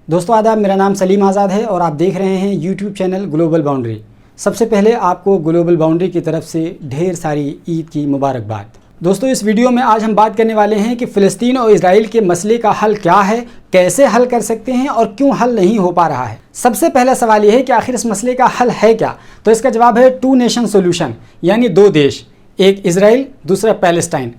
दोस्तों आदाब, मेरा नाम सलीम आज़ाद है और आप देख रहे हैं यूट्यूब चैनल ग्लोबल बाउंड्री। सबसे पहले आपको ग्लोबल बाउंड्री की तरफ से ढेर सारी ईद की मुबारकबाद। दोस्तों इस वीडियो में आज हम बात करने वाले हैं कि फ़िलिस्तीन और इजराइल के मसले का हल क्या है, कैसे हल कर सकते हैं और क्यों हल नहीं हो पा रहा है। सबसे पहला सवाल यह है कि आखिर इस मसले का हल है क्या। तो इसका जवाब है 2 नेशन सोल्यूशन, यानी 2 देश, एक इजराइल दूसरा पैलेस्टाइन।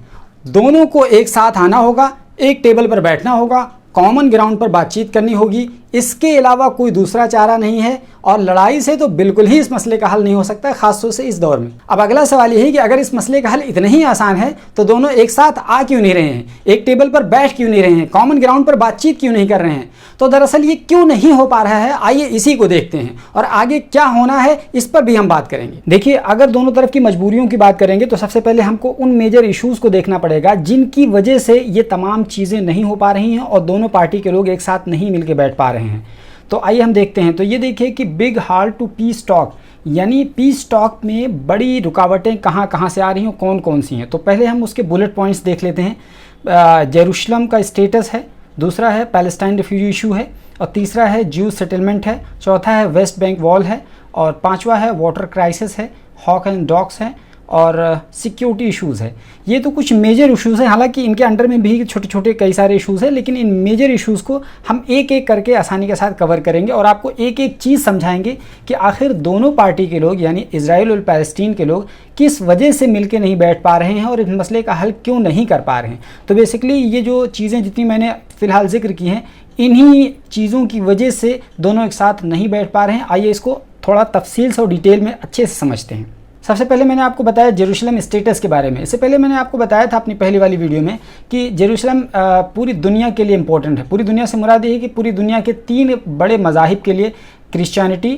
दोनों को एक साथ आना होगा, एक टेबल पर बैठना होगा, कॉमन ग्राउंड पर बातचीत करनी होगी। इसके अलावा कोई दूसरा चारा नहीं है और लड़ाई से तो बिल्कुल ही इस मसले का हल नहीं हो सकता, खासतौर से इस दौर में। अब अगला सवाल यह है कि अगर इस मसले का हल इतना ही आसान है तो दोनों एक साथ आ क्यों नहीं रहे हैं, एक टेबल पर बैठ क्यों नहीं रहे हैं, कॉमन ग्राउंड पर बातचीत क्यों नहीं कर रहे हैं। तो दरअसल ये क्यों नहीं हो पा रहा है, आइए इसी को देखते हैं और आगे क्या होना है इस पर भी हम बात करेंगे। देखिए, अगर दोनों तरफ की मजबूरियों की बात करेंगे तो सबसे पहले हमको उन मेजर इश्यूज को देखना पड़ेगा जिनकी वजह से ये तमाम चीज़ें नहीं हो पा रही हैं और दोनों पार्टी के लोग एक साथ नहीं मिलकर बैठ पा रहे हैं। तो आइए हम देखते हैं। तो ये देखिए कि big hard to piece talk, यानी पीस टॉक में बड़ी रुकावटें कहाँ कहाँ से आ रही हैं, कौन कौन सी हैं। तो पहले हम उसके बुलेट पॉइंट्स देख लेते हैं। जेरूशलम का स्टेटस है, दूसरा है पैलेस्टाइन रिफ्यूजी इशू है, और तीसरा है ज्यू सेटलमेंट है, चौथा है वेस्ट बैंक वॉल है, और पांचवा है वाटर क्राइसिस है, हॉक एंड डॉग्स है, और सिक्योरिटी इश्यूज़ है। ये तो कुछ मेजर इश्यूज़ हैं, हालांकि इनके अंडर में भी छोटे छोटे कई सारे इश्यूज़ हैं, लेकिन इन मेजर इश्यूज़ को हम एक एक करके आसानी के साथ कवर करेंगे और आपको एक एक चीज़ समझाएंगे कि आखिर दोनों पार्टी के लोग यानी इजराइल और पैलेस्टीन के लोग किस वजह से मिलके नहीं बैठ पा रहे हैं और इस मसले का हल क्यों नहीं कर पा रहे हैं। तो बेसिकली ये जो चीज़ें जितनी मैंने फ़िलहाल जिक्र की हैं, इन्हीं चीज़ों की वजह से दोनों एक साथ नहीं बैठ पा रहे हैं। आइए इसको थोड़ा तफसील से और डिटेल में अच्छे से समझते हैं। सबसे पहले मैंने आपको बताया जेरूशलम स्टेटस के बारे में। इससे पहले मैंने आपको बताया था अपनी पहली वाली वीडियो में कि जेरूशलम पूरी दुनिया के लिए इम्पोर्टेंट है। पूरी दुनिया से मुराद ये है कि पूरी दुनिया के 3 बड़े मज़ाहिब के लिए, क्रिश्चियनिटी,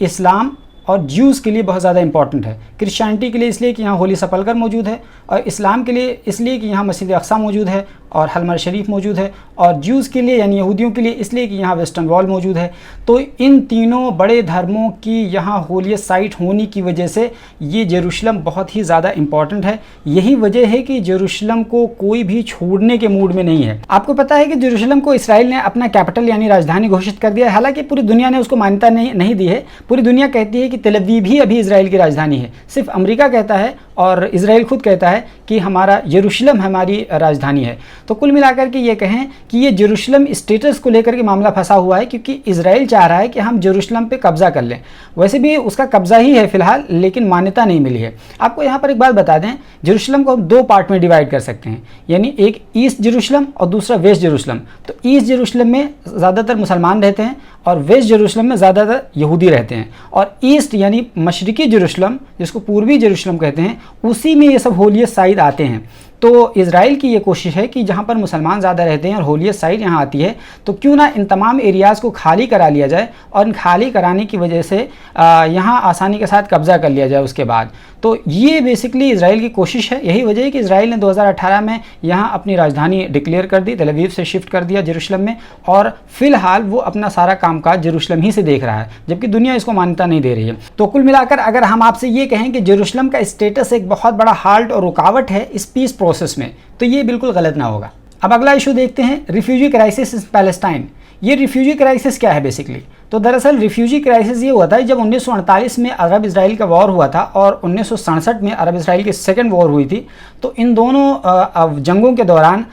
इस्लाम और ज्यूज़ के लिए बहुत ज़्यादा इंपॉर्टेंट है। क्रिश्चियनिटी के लिए इसलिए कि यहाँ होली सपल्कर मौजूद है, और इस्लाम के लिए इसलिए कि यहाँ मस्जिद अक्सा मौजूद है और हलमर शरीफ मौजूद है, और ज्यूज़ के लिए यानी यहूदियों के लिए इसलिए कि यहाँ वेस्टर्न वॉल मौजूद है। तो इन तीनों बड़े धर्मों की यहाँ होलियत साइट होने की वजह से ये जेरूशलम बहुत ही ज़्यादा इंपॉर्टेंट है। यही वजह है कि जेरूशलम को कोई भी छोड़ने के मूड में नहीं है। आपको पता है कि जेरूशलम को इसराइल ने अपना कैपिटल यानी राजधानी घोषित कर दिया है। हालांकि पूरी दुनिया ने उसको मान्यता नहीं दी है। पूरी दुनिया कहती है कि तेल अवीव ही अभी इसराइल की राजधानी है। सिर्फ अमेरिका कहता है और इसराइल खुद कहता है कि हमारा जेरूशलम हमारी राजधानी है। तो कुल मिलाकर के ये कहें कि ये जेरूशलम स्टेटस को लेकर के मामला फंसा हुआ है, क्योंकि इसराइल चाह रहा है कि हम जेरूशलम पे कब्जा कर लें। वैसे भी उसका कब्जा ही है फिलहाल, लेकिन मान्यता नहीं मिली है। आपको यहाँ पर एक बात बता दें, जेरूशलम को हम 2 पार्ट में डिवाइड कर सकते हैं, यानी एक ईस्ट जेरूशलम और दूसरा वेस्ट जेरूशलम। तो ईस्ट जेरूशलम में ज़्यादातर मुसलमान रहते हैं और वेस्ट जेरूशलम में ज़्यादातर यहूदी रहते हैं। और ईस्ट यानी मशरिकी जेरूशलम, जिसको पूर्वी जेरूशलम कहते हैं, उसी में ये सब होलियत साइट आते हैं। तो इजराइल की ये कोशिश है कि जहाँ पर मुसलमान ज़्यादा रहते हैं और होलियत साइट यहाँ आती है, तो क्यों ना इन तमाम एरियाज़ को खाली करा लिया जाए और इन खाली कराने की वजह से यहाँ आसानी के साथ कब्ज़ा कर लिया जाए उसके बाद। तो ये बेसिकली इजराइल की कोशिश है। यही वजह है कि इजराइल ने 2018 में यहाँ अपनी राजधानी डिक्लेयर कर दी, तेल अवीव से शिफ्ट कर दिया जेरूशलम में, और फिलहाल वो अपना सारा कामकाज जेरूशलम ही से देख रहा है, जबकि दुनिया इसको मान्यता नहीं दे रही है। तो कुल मिलाकर अगर हम आपसे ये कहें कि जेरूशलम का स्टेटस एक बहुत बड़ा हाल्ट और रुकावट है इस पीस प्रोसेस में, तो ये बिल्कुल गलत ना होगा। अब अगला इशू देखते हैं, रिफ्यूजी क्राइसिस इन पैलेस्टाइन। ये रिफ्यूजी क्राइसिस क्या है बेसिकली? तो दरअसल रिफ्यूजी क्राइसिस ये हुआ था जब 1948 में अरब इसराइल का वॉर हुआ था और 1967 में अरब इसराइल की सेकेंड वॉर हुई थी। तो इन दोनों जंगों के दौरान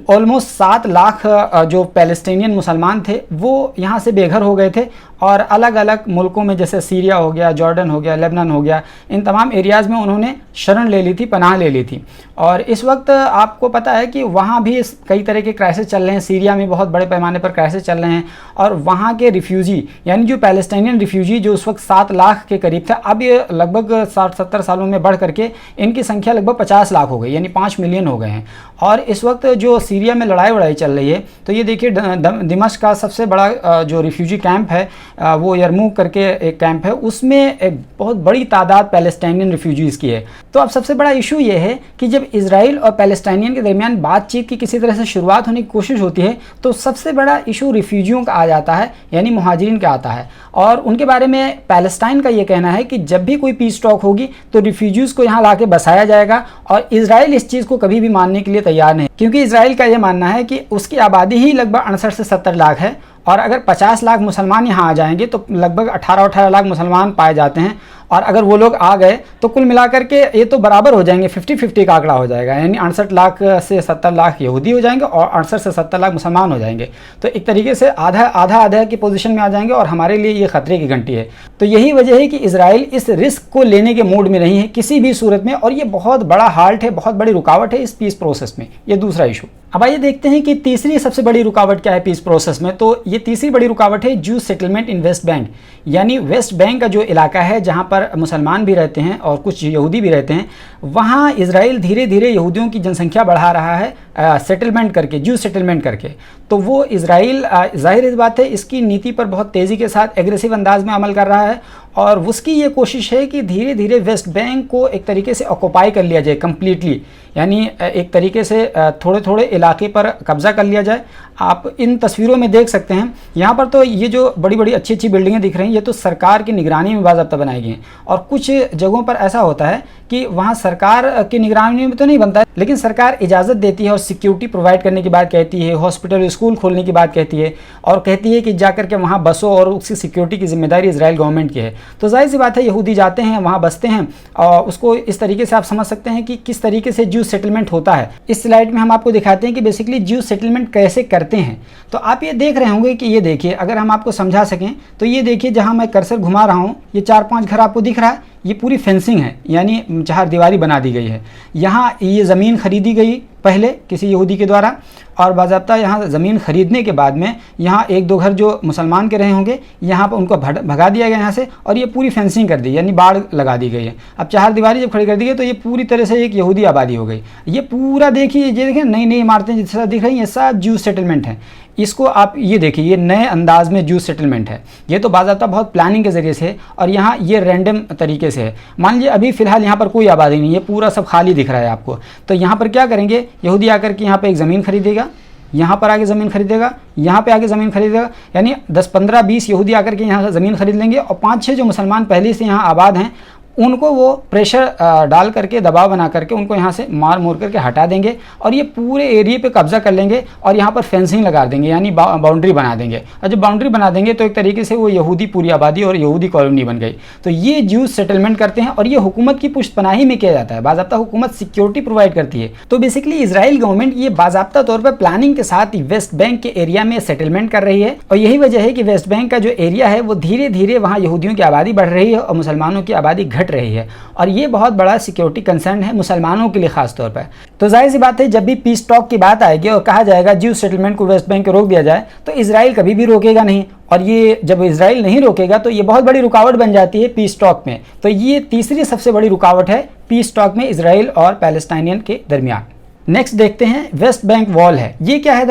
ऑलमोस्ट 7 लाख जो पैलेस्टीनियन मुसलमान थे वो यहाँ से बेघर हो गए थे और अलग अलग मुल्कों में, जैसे सीरिया हो गया, जॉर्डन हो गया, लेबनान हो गया, इन तमाम एरियाज़ में उन्होंने शरण ले ली थी, पनाह ले ली थी। और इस वक्त आपको पता है कि वहाँ भी कई तरह के क्राइसिस चल रहे हैं। सीरिया में बहुत बड़े पैमाने पर क्राइसिस चल रहे हैं और वहाँ के रिफ्यूजी यानी जो पैलेस्टीनियन रिफ्यूजी जो उस वक्त 7 लाख के करीब था, अब ये लगभग 60-70 सालों में बढ़ करके इनकी संख्या लगभग 50 लाख हो गई, यानी 5 मिलियन हो गए हैं। और इस वक्त जो सीरिया में लड़ाई चल रही है, तो ये देखिए दिमश्क का सबसे बड़ा जो रिफ्यूजी कैंप है वो यरमूक करके एक कैंप है, उसमें एक बहुत बड़ी तादाद पैलेस्टाइनियन रिफ्यूजीज़ की है। तो अब सबसे बड़ा इशू ये है कि जब इजराइल और पैलेस्टाइनियन के दरमियान बातचीत की किसी तरह से शुरुआत होने की कोशिश होती है, तो सबसे बड़ा इशू रिफ्यूजियों का आ जाता है, यानी मुहाजिरीन का आता है। और उनके बारे में पैलेस्टाइन का ये कहना है कि जब भी कोई पीस टॉक होगी तो रिफ्यूजीज़ को यहाँ ला के बसाया जाएगा, और इजराइल इस चीज़ को कभी भी मानने के लिए तैयार नहीं, क्योंकि इजराइल का ये मानना है कि उसकी आबादी ही लगभग 68 से 70 लाख है और अगर 50 लाख मुसलमान यहाँ आ जाएंगे तो लगभग 18 लाख मुसलमान पाए जाते हैं। और अगर वो लोग आ गए तो कुल मिलाकर के ये तो बराबर हो जाएंगे, 50-50 का आंकड़ा हो जाएगा, यानी 68 लाख से 70 लाख यहूदी हो जाएंगे और 68 से 70 लाख मुसलमान हो जाएंगे। तो एक तरीके से आधा की पोजीशन में आ जाएंगे और हमारे लिए ये खतरे की घंटी है। तो यही वजह है कि इजराइल इस रिस्क को लेने के मूड में नहीं है किसी भी सूरत में, और ये बहुत बड़ा हाल्ट है, बहुत बड़ी रुकावट है इस पीस प्रोसेस में। ये दूसरा इशू। अब आइए देखते हैं कि तीसरी सबसे बड़ी रुकावट क्या है पीस प्रोसेस में। तो ये तीसरी बड़ी रुकावट है ज्यू सेटलमेंट इन वेस्ट बैंक, यानी वेस्ट बैंक का जो इलाका है जहां पर मुसलमान भी रहते हैं और कुछ यहूदी भी रहते हैं, वहां इजराइल धीरे धीरे यहूदियों की जनसंख्या बढ़ा रहा है सेटलमेंट करके, ज्यू सेटलमेंट करके। तो वो इजराइल जाहिर इस बात है इसकी नीति पर बहुत तेज़ी के साथ एग्रेसिव अंदाज में अमल कर रहा है, और उसकी ये कोशिश है कि धीरे धीरे वेस्ट बैंक को एक तरीके से ऑक्युपाई कर लिया जाए कम्प्लीटली, यानी एक तरीके से थोड़े थोड़े इलाके पर कब्जा कर लिया जाए। आप इन तस्वीरों में देख सकते हैं, यहाँ पर तो ये जो बड़ी बड़ी अच्छी अच्छी बिल्डिंगें दिख रही हैं ये तो सरकार की निगरानी में बाज़ाब्ता बनाई गई हैं, और कुछ जगहों पर ऐसा होता है कि वहाँ सरकार की निगरानी में तो नहीं बनता है, लेकिन सरकार इजाज़त देती है और सिक्योरिटी प्रोवाइड करने की बात कहती है, हॉस्पिटल स्कूल खोलने की बात कहती है, और कहती है कि जाकर के वहाँ बसों और उसकी सिक्योरिटी की जिम्मेदारी इजराइल गवर्नमेंट की है। तो जाहिर सी बात है यहूदी जाते हैं वहाँ बसते हैं, और उसको इस तरीके से आप समझ सकते हैं कि किस तरीके से ज्यू सेटलमेंट होता है। इस स्लाइड में हम आपको दिखाते हैं कि बेसिकली ज्यू सेटलमेंट कैसे करते हैं। तो आप ये देख रहे होंगे कि ये देखिए, अगर हम आपको समझा सकें तो ये देखिए जहाँ मैं कर्सर घुमा रहा हूँ ये 4-5 घर आपको दिख रहा है, ये पूरी फेंसिंग है, यानी चारदीवारी बना दी गई है। यहाँ ये ज़मीन खरीदी गई पहले किसी यहूदी के द्वारा, और बाज़ाब्ता यहाँ ज़मीन खरीदने के बाद में यहाँ 1-2 घर जो मुसलमान के रहे होंगे यहाँ पर उनको भगा दिया गया यहाँ से, और ये पूरी फेंसिंग कर दी, यानी बाड़ लगा दी गई है। अब चारदीवारी जब खड़ी कर दी गई तो ये पूरी तरह से एक यहूदी आबादी हो गई। ये पूरा देखिए, ये देखें नई नई इमारतें जिस तरह दिख रही हैं, ये सब ज्यू सेटलमेंट है। इसको आप ये देखिए, ये नए अंदाज में ज्यू सेटलमेंट है। ये तो बाज़ाब्ता बहुत प्लानिंग के ज़रिए से है, और यहाँ ये रैंडम तरीके से है। मान लीजिए अभी फ़िलहाल यहाँ पर कोई आबादी नहीं है, पूरा सब खाली दिख रहा है आपको। तो यहाँ पर क्या करेंगे, यहूदी आकर के यहाँ पर एक ज़मीन खरीदेगा, यहाँ पर आगे ज़मीन खरीदेगा, यहाँ पे आगे ज़मीन खरीदेगा, यानी 10-15-20 यहूदी आकर के यहाँ ज़मीन खरीद लेंगे, और 5-6 जो मुसलमान पहले से यहाँ आबाद हैं उनको वो प्रेशर डाल करके, दबाव बना करके उनको यहाँ से मार मोर करके हटा देंगे, और ये पूरे एरिए पे कब्जा कर लेंगे, और यहाँ पर फेंसिंग लगा देंगे, यानी बाउंड्री बना देंगे। और जब बाउंड्री बना देंगे तो एक तरीके से वो यहूदी पूरी आबादी और यहूदी कॉलोनी बन गई। तो ये ज्यूज सेटलमेंट करते हैं, और ये हुकूमत की पुष्टपनाही में किया जाता है, बाज़ाब्ता हुकूमत सिक्योरिटी प्रोवाइड करती है। तो बेसिकली इजराइल गवर्नमेंट ये बाज़ाब्ता तौर पर प्लानिंग के साथ ही वेस्ट बैंक के एरिया में सेटलमेंट कर रही है, और यही वजह है कि वेस्ट बैंक का जो एरिया है वो धीरे धीरे वहाँ यहूदियों की आबादी बढ़ रही है और मुसलमानों की आबादी घट रही है, और ये बहुत बड़ा सिक्योरिटी कंसर्न है मुसलमानों के लिए खास तौर पर। तो जाहिर सी बात है जब भी पीस टॉक की बात आएगी और कहा जाएगा ज्यू सेटलमेंट को वेस्ट बैंक को रोक दिया जाए, तो इजराइल कभी भी रोकेगा नहीं, और ये जब इजराइल नहीं रोकेगा तो ये बहुत बड़ी रुकावट बन जाती है पीस टॉक में। तो ये तीसरी सबसे बड़ी रुकावट है पीस टॉक में इजराइल और पैलेस्टाइनियन के दरमियान। नेक्स्ट देखते हैं वेस्ट बैंक वॉल है। ये क्या है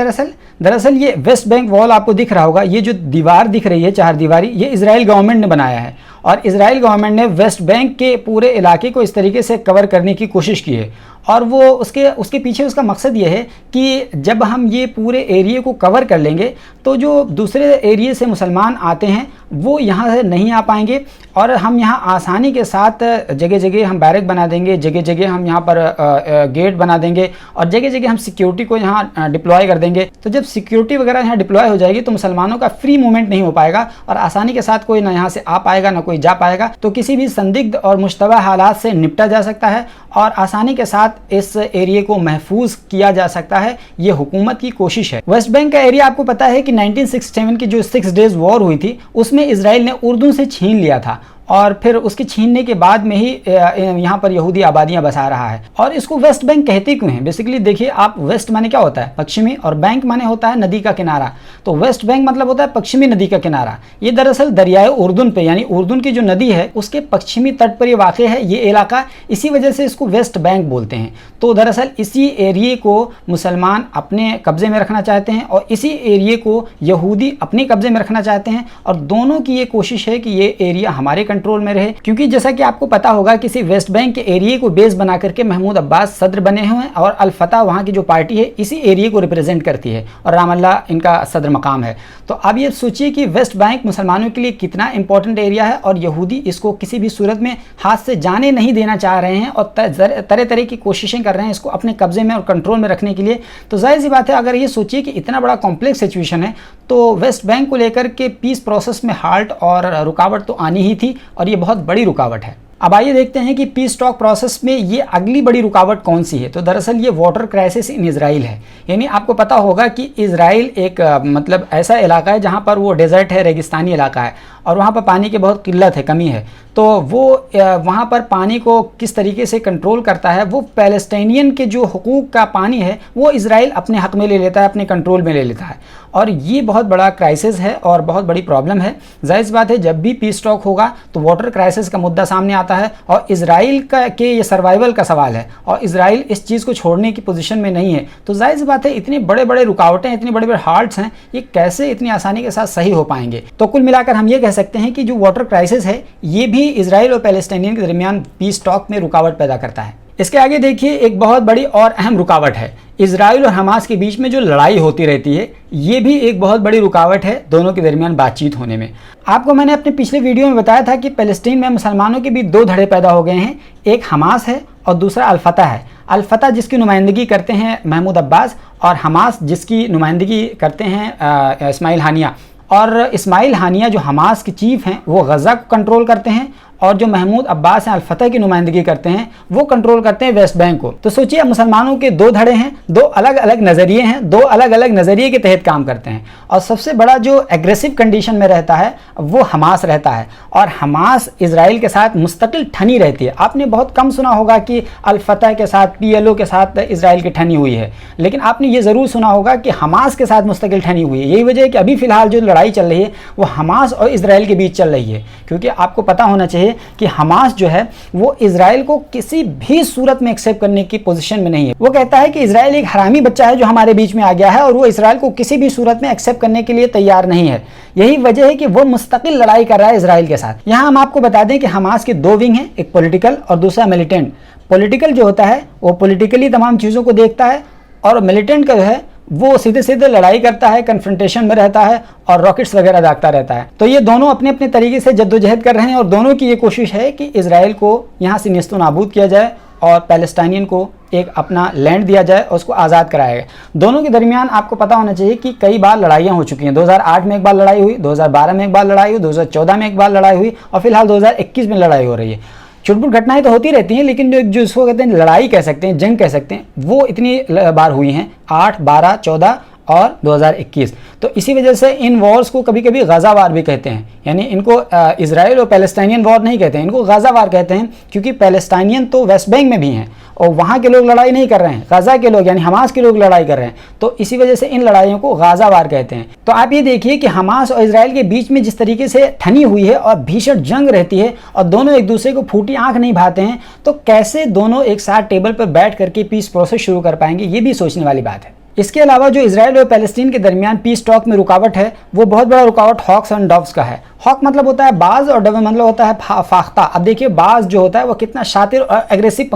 दरअसल ये वेस्ट बैंक वॉल आपको दिख रहा होगा, ये जो दीवार दिख रही है चारदीवारी, ये इजराइल गवर्नमेंट ने बनाया है, और इजराइल गवर्नमेंट ने वेस्ट बैंक के पूरे इलाके को इस तरीके से कवर करने की कोशिश की है। और वो उसके पीछे उसका मकसद ये है कि जब हम ये पूरे एरिए को कवर कर लेंगे तो जो दूसरे एरिए से मुसलमान आते हैं वो यहाँ से नहीं आ पाएंगे, और हम यहाँ आसानी के साथ जगह जगह हम बैरक बना देंगे, जगह जगह हम यहाँ पर गेट बना देंगे, और जगह जगह हम सिक्योरिटी को यहाँ डिप्लॉय कर देंगे। तो जब सिक्योरिटी वगैरह यहाँ डिप्लॉय हो जाएगी तो मुसलमानों का फ्री मूवमेंट नहीं हो पाएगा, और आसानी के साथ कोई ना यहाँ से आ पाएगा ना कोई जा पाएगा। तो किसी भी संदिग्ध और मुश्तबह हालात से निपटा जा सकता है, और आसानी के साथ इस एरिया को महफूज किया जा सकता है। ये हुकूमत की कोशिश है। वेस्ट बैंक का एरिया आपको पता है कि 1967 की जो 6 डेज वॉर हुई थी उसमें इजराइल ने उर्दू से छीन लिया था, और फिर उसके छीनने के बाद में ही यहाँ पर यहूदी आबादियाँ बसा रहा है। और इसको वेस्ट बैंक कहते क्यों हैं? बेसिकली देखिए आप, वेस्ट माने क्या होता है? पश्चिमी, और बैंक माने होता है नदी का किनारा। तो वेस्ट बैंक मतलब होता है पश्चिमी नदी का किनारा। ये दरअसल दरियाए उर्दुन पे, यानी उर्दुन की जो नदी है उसके पश्चिमी तट पर ये वाक़ है ये इलाका, इसी वजह से इसको वेस्ट बैंक बोलते हैं। तो दरअसल इसी एरिए को मुसलमान अपने कब्जे में रखना चाहते हैं, और इसी एरिए को यहूदी अपने कब्जे में रखना चाहते हैं, और दोनों की ये कोशिश है कि ये एरिया हमारे कंट्रोल में रहे, क्योंकि जैसा कि आपको पता होगा किसी वेस्ट बैंक के एरिया को बेस बना करके महमूद अब्बास सदर बने हुए हैं और अल फतह वहाँ की जो पार्टी है इसी एरिया को रिप्रेजेंट करती है और रामल्लाह इनका सदर मकाम है। तो अब ये सोचिए कि वेस्ट बैंक मुसलमानों के लिए कितना इंपॉर्टेंट एरिया है और यहूदी इसको किसी भी सूरत में हाथ से जाने नहीं देना चाह रहे हैं और तरह तरह की कोशिशें कर रहे हैं इसको अपने कब्जे में और कंट्रोल में रखने के लिए। तो जाहिर सी बात है, अगर ये सोचिए कि इतना बड़ा कॉम्प्लेक्स सिचुएशन है तो वेस्ट बैंक को लेकर के पीस प्रोसेस में हाल्ट और रुकावट तो आनी ही थी और ये बहुत बड़ी रुकावट है। अब आइए देखते हैं कि पीस टॉक प्रोसेस में ये अगली बड़ी रुकावट कौन सी है। तो दरअसल ये वाटर क्राइसिस इन इजराइल है। यानी आपको पता होगा कि इजराइल एक मतलब ऐसा इलाका है जहाँ पर वो डेजर्ट है, रेगिस्तानी इलाका है और वहाँ पर पानी की बहुत किल्लत है, कमी है। तो वो वहाँ पर पानी को किस तरीके से कंट्रोल करता है, वो पैलेस्टाइनियन के जो हुकूक का पानी है वो इजराइल अपने हक में ले लेता है, अपने कंट्रोल में ले लेता है और ये बहुत बड़ा क्राइसिस है और बहुत बड़ी प्रॉब्लम है। जाहिर सी बात है, जब भी पीस टॉक होगा तो वाटर क्राइसिस का मुद्दा सामने आता है और इजराइल का के ये सर्वाइवल का सवाल है और इजराइल इस चीज़ को छोड़ने की पोजीशन में नहीं है। तो जाहिर सी बात है, इतनी बड़े बड़े रुकावटें, इतने बड़े बड़े हार्ट्स हैं, ये कैसे इतनी आसानी के साथ सही हो पाएंगे। तो कुल मिलाकर हम ये कह सकते हैं कि जो वाटर क्राइसिस है ये भी इजराइल और पैलेस्टाइनियन के दरमियान पीस टॉक में रुकावट पैदा करता है। इसके आगे देखिए एक बहुत बड़ी और अहम रुकावट है, इजराइल और हमास के बीच में जो लड़ाई होती रहती है ये भी एक बहुत बड़ी रुकावट है दोनों के दरमियान बातचीत होने में। आपको मैंने अपने पिछले वीडियो में बताया था कि फ़लस्तीन में मुसलमानों के बीच दो धड़े पैदा हो गए हैं, एक हमास है और दूसरा अल फतह है। अल फतह जिसकी नुमाइंदगी करते हैं महमूद अब्बास और हमास जिसकी नुमाइंदगी करते हैं इस्माइल हानिया। और इस्माइल हानिया जो हमास के चीफ हैं वो गज़ा को कंट्रोल करते हैं और जो महमूद अब्बास हैं अल फतह की नुमाइंदगी करते हैं वो कंट्रोल करते हैं वेस्ट बैंक को। तो सोचिए मुसलमानों के दो धड़े हैं, दो अलग अलग नज़रिए हैं, दो अलग अलग नज़रिए के तहत काम करते हैं और सबसे बड़ा जो एग्रेसिव कंडीशन में रहता है वो हमास रहता है और हमास इजराइल के साथ मुस्तकिल ठनी रहती है। आपने बहुत कम सुना होगा कि अल फतह के साथ PLO के साथ इजराइल की ठनी हुई है, लेकिन आपने ये ज़रूर सुना होगा कि हमास के साथ मुस्तकिल ठनी हुई है। यही वजह है कि अभी फ़िलहाल जो लड़ाई चल रही है वो हमास और इजराइल के बीच चल रही है, क्योंकि आपको पता होना चाहिए कि हमास जो है वो इजराइल को किसी भी सूरत में एक्सेप्ट करने की पोजीशन में नहीं है। वो कहता है कि इजराइल एक हरामी बच्चा है जो हमारे बीच में आ गया है और वो इजराइल को किसी भी सूरत में एक्सेप्ट करने के लिए तैयार नहीं है। यही वजह है कि वो मुस्तकिल लड़ाई कर रहा है इजराइल के साथ। यहाँ हम आपको बता दें कि हमास के दो विंग हैं, एक पॉलिटिकल और दूसरा मिलिटेंट। पॉलिटिकल जो होता है वो पॉलिटिकली तमाम चीज़ों को देखता है और मिलिटेंट का जो है वो सीधे सीधे लड़ाई करता है, कन्फ्रंटेशन में रहता है और रॉकेट्स वगैरह दागता रहता है। तो ये दोनों अपने अपने तरीके से जद्दोजहद कर रहे हैं और दोनों की ये कोशिश है कि इजराइल को यहाँ से निस्तो नाबूद किया जाए और पैलेस्टाइनियन को एक अपना लैंड दिया जाए और उसको आज़ाद कराया जाए। दोनों के दरमियान आपको पता होना चाहिए कि कई बार लड़ाइयाँ हो चुकी हैं। 2008 में एक बार लड़ाई हुई, 2012 में एक बार लड़ाई हुई, 2014 में एक बार लड़ाई हुई और फिलहाल 2021 में लड़ाई हो रही है। छुटपुट घटनाएं तो होती रहती हैं, लेकिन जो इसको कहते हैं लड़ाई कह सकते हैं, जंग कह सकते हैं, वो इतनी बार हुई हैं, 8, 12, 14 और 2021। तो इसी वजह से इन वॉर्स को कभी कभी गज़ा वार भी कहते हैं। यानी इनको इजराइल और पैलेस्टाइनियन वॉर नहीं कहते हैं, इनको गज़ा वार कहते हैं, क्योंकि पैलेस्टाइनियन तो वेस्ट बैंक में भी हैं और वहाँ के लोग लड़ाई नहीं कर रहे हैं, गज़ा के लोग यानी हमास के लोग लड़ाई कर रहे हैं। तो इसी वजह से इन लड़ाइयों को गज़ा वार कहते हैं। तो आप ये देखिए कि हमास और इजराइल के बीच में जिस तरीके से ठनी हुई है और भीषण जंग रहती है और दोनों एक दूसरे को फूटी आंख नहीं भाते हैं, तो कैसे दोनों एक साथ टेबल पर बैठ करके पीस प्रोसेस शुरू कर पाएंगे, ये भी सोचने वाली बात है। इसके अलावा जो इजराइल और पैलेस्टीन के दरमियान पीस टॉक में रुकावट है वो बहुत बड़ा रुकावट हॉक्स एंड डव्स का है। हॉक मतलब होता है बाज और डव मतलब होता है फाख्ता। अब देखिए बाज जो होता है वो कितना शातिर और एग्रेसिव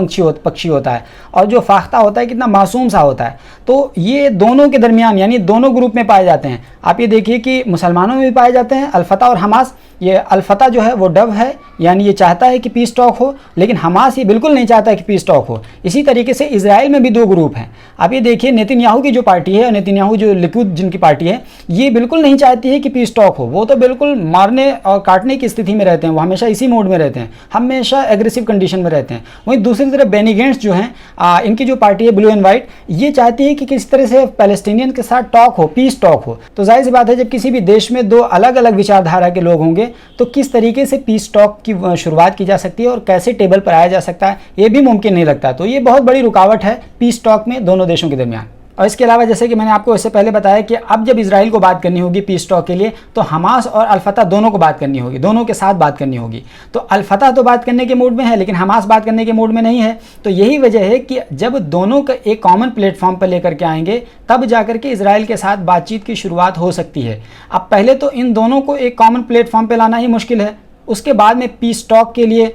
पक्षी होता है और जो फाख्ता होता है कितना मासूम सा होता है। तो ये दोनों के दरमियान यानी दोनों ग्रुप में पाए जाते हैं। आप ये देखिए कि मुसलमानों में भी पाए जाते हैं अल फतह और हमास। ये अल फतह जो है वो डव है, यानी ये चाहता है कि पीस टॉक हो, लेकिन हमास ये बिल्कुल नहीं चाहता है कि पीस टॉक हो। इसी तरीके से इजराइल में भी दो ग्रुप हैं। आप ये देखिए नेतन्याहू की जो पार्टी है और नेतन्याहू जो लिकुद जिनकी पार्टी है, ये बिल्कुल नहीं चाहती है कि पीस टॉक हो। वो तो बिल्कुल मारने और काटने की स्थिति में रहते हैं, वो हमेशा इसी मोड में रहते हैं, हमेशा एग्रेसिव कंडीशन में रहते हैं। वहीं दूसरी तरफ बेनी गेंट्स जो हैं, इनकी जो पार्टी है ब्लू एंड वाइट, ये चाहती है कि किस तरह से पैलेस्टीनियन के साथ टॉक हो, पीस टॉक हो। तो जाहिर सी बात है जब किसी भी देश में दो अलग अलग विचारधारा के लोग होंगे तो किस तरीके से पीस टॉक की शुरुआत की जा सकती है और कैसे टेबल पर आया जा सकता है, ये भी मुमकिन नहीं लगता। तो ये बहुत बड़ी रुकावट है पीस टॉक में दोनों देशों के दरमियान। और इसके अलावा जैसे कि मैंने आपको इससे पहले बताया कि अब जब इजराइल को बात करनी होगी पीस टॉक के लिए तो हमास और अल फतह दोनों को बात करनी होगी, दोनों के साथ बात करनी होगी। तो अल फतह तो बात करने के मूड में है लेकिन हमास बात करने के मूड में नहीं है। तो यही वजह है कि जब दोनों का एक कॉमन प्लेटफॉर्म पर लेकर के आएंगे तब जाकर के इजराइल के साथ बातचीत की शुरुआत हो सकती है। अब पहले तो इन दोनों को एक कॉमन प्लेटफॉर्म पर लाना ही मुश्किल है, उसके बाद में पीस टॉक के लिए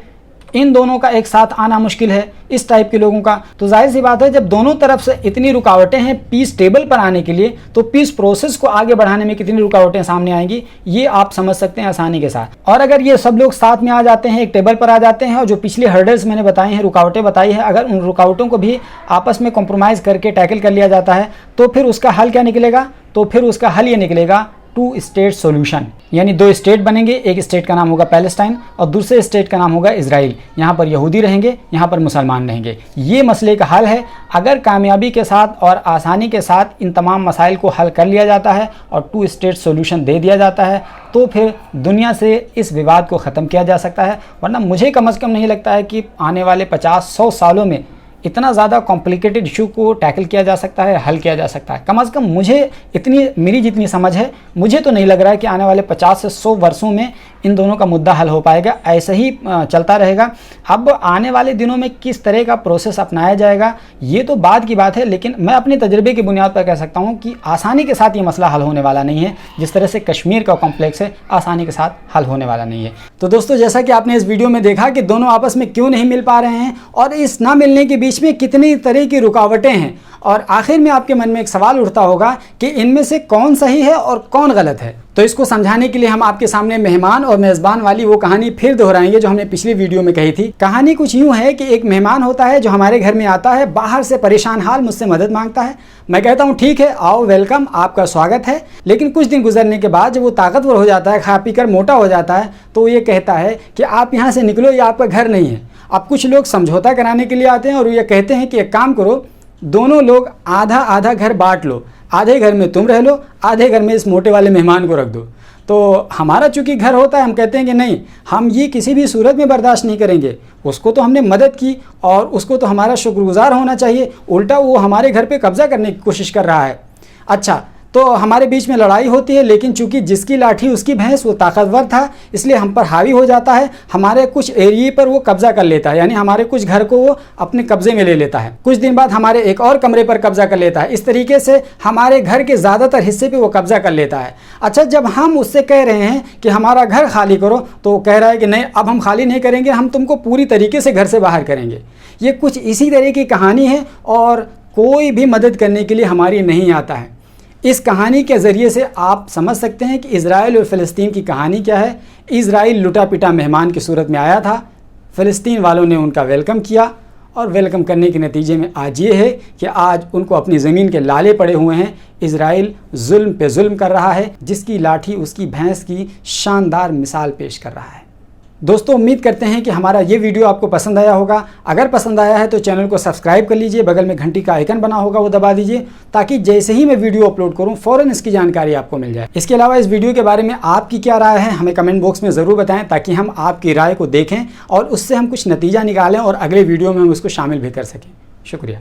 इन दोनों का एक साथ आना मुश्किल है, इस टाइप के लोगों का। तो जाहिर सी बात है जब दोनों तरफ से इतनी रुकावटें हैं पीस टेबल पर आने के लिए, तो पीस प्रोसेस को आगे बढ़ाने में कितनी रुकावटें सामने आएंगी ये आप समझ सकते हैं आसानी के साथ। और अगर ये सब लोग साथ में आ जाते हैं, एक टेबल पर आ जाते हैं, और जो पिछले हर्डल्स मैंने बताए हैं, रुकावटें बताई है, अगर उन रुकावटों को भी आपस में कॉम्प्रोमाइज़ करके टैकल कर लिया जाता है तो फिर उसका हल क्या निकलेगा? तो फिर उसका हल ये निकलेगा टू स्टेट सॉल्यूशन, यानी दो स्टेट बनेंगे। एक स्टेट का नाम होगा पैलेस्टाइन और दूसरे स्टेट का नाम होगा इजराइल। यहाँ पर यहूदी रहेंगे, यहाँ पर मुसलमान रहेंगे। ये मसले का हल है। अगर कामयाबी के साथ और आसानी के साथ इन तमाम मसाइल को हल कर लिया जाता है और टू स्टेट सॉल्यूशन दे दिया जाता है तो फिर दुनिया से इस विवाद को ख़त्म किया जा सकता है। वरना मुझे कम अज़ कम नहीं लगता है कि आने वाले 50-100 सालों में इतना ज़्यादा कॉम्प्लिकेटेड इशू को टैकल किया जा सकता है, हल किया जा सकता है। कम अज़ कम मुझे मेरी जितनी समझ है, मुझे तो नहीं लग रहा है कि आने वाले 50 से 100 वर्षों में इन दोनों का मुद्दा हल हो पाएगा। ऐसे ही चलता रहेगा। अब आने वाले दिनों में किस तरह का प्रोसेस अपनाया जाएगा ये तो बाद की बात है, लेकिन मैं अपने तजर्बे की बुनियाद पर कह सकता हूँ कि आसानी के साथ ये मसला हल होने वाला नहीं है। जिस तरह से कश्मीर का कॉम्प्लेक्स है, आसानी के साथ हल होने वाला नहीं है। तो दोस्तों, जैसा कि आपने इस वीडियो में देखा कि दोनों आपस में क्यों नहीं मिल पा रहे हैं और इस ना मिलने के बीच में कितनी तरह की रुकावटें हैं, और आखिर में आपके मन में एक सवाल उठता होगा कि इनमें से कौन सही है और कौन गलत है। तो इसको समझाने के लिए हम आपके सामने मेहमान और मेज़बान वाली वो कहानी फिर दोहराएंगे जो हमने पिछली वीडियो में कही थी। कहानी कुछ यूँ है कि एक मेहमान होता है जो हमारे घर में आता है, बाहर से परेशान हाल मुझसे मदद मांगता है। मैं कहता हूँ ठीक है, आओ, वेलकम, आपका स्वागत है। लेकिन कुछ दिन गुजरने के बाद जब वो ताकतवर हो जाता है, खा पी कर मोटा हो जाता है, तो वो ये कहता है कि आप यहाँ से निकलो, ये आपका घर नहीं है। अब कुछ लोग समझौता कराने के लिए आते हैं और ये कहते हैं कि एक काम करो, दोनों लोग आधा आधा घर बांट लो, आधे घर में तुम रह लो, आधे घर में इस मोटे वाले मेहमान को रख दो। तो हमारा चूंकि घर होता है, हम कहते हैं कि नहीं, हम ये किसी भी सूरत में बर्दाश्त नहीं करेंगे। उसको तो हमने मदद की और उसको तो हमारा शुक्रगुजार होना चाहिए, उल्टा वो हमारे घर पे कब्जा करने की कोशिश कर रहा है। अच्छा, तो हमारे बीच में लड़ाई होती है, लेकिन चूंकि जिसकी लाठी उसकी भैंस, वो ताकतवर था, इसलिए हम पर हावी हो जाता है। हमारे कुछ एरिए पर वो कब्जा कर लेता है, यानी हमारे कुछ घर को वो अपने कब्जे में ले लेता है। कुछ दिन बाद हमारे एक और कमरे पर कब्जा कर लेता है। इस तरीके से हमारे घर के ज़्यादातर हिस्से पे वो कब्जा कर लेता है। अच्छा, जब हम उससे कह रहे हैं कि हमारा घर खाली करो, तो वो कह रहा है कि नहीं, अब हम खाली नहीं करेंगे, हम तुमको पूरी तरीके से घर से बाहर करेंगे। ये कुछ इसी तरह की कहानी है और कोई भी मदद करने के लिए हमारी नहीं आता है। इस कहानी के ज़रिए से आप समझ सकते हैं कि इज़राइल और फ़लस्तीन की कहानी क्या है। इज़राइल लुटा पिटा मेहमान की सूरत में आया था, फ़लस्तीन वालों ने उनका वेलकम किया और वेलकम करने के नतीजे में आज ये है कि आज उनको अपनी ज़मीन के लाले पड़े हुए हैं। इज़राइल जुल्म पे जुल्म कर रहा है, जिसकी लाठी उसकी भैंस की शानदार मिसाल पेश कर रहा है। दोस्तों, उम्मीद करते हैं कि हमारा ये वीडियो आपको पसंद आया होगा। अगर पसंद आया है तो चैनल को सब्सक्राइब कर लीजिए, बगल में घंटी का आइकन बना होगा वो दबा दीजिए, ताकि जैसे ही मैं वीडियो अपलोड करूं फ़ौरन इसकी जानकारी आपको मिल जाए। इसके अलावा इस वीडियो के बारे में आपकी क्या राय है हमें कमेंट बॉक्स में ज़रूर बताएं, ताकि हम आपकी राय को देखें और उससे हम कुछ नतीजा निकालें और अगले वीडियो में हम उसको शामिल भी कर सकें। शुक्रिया।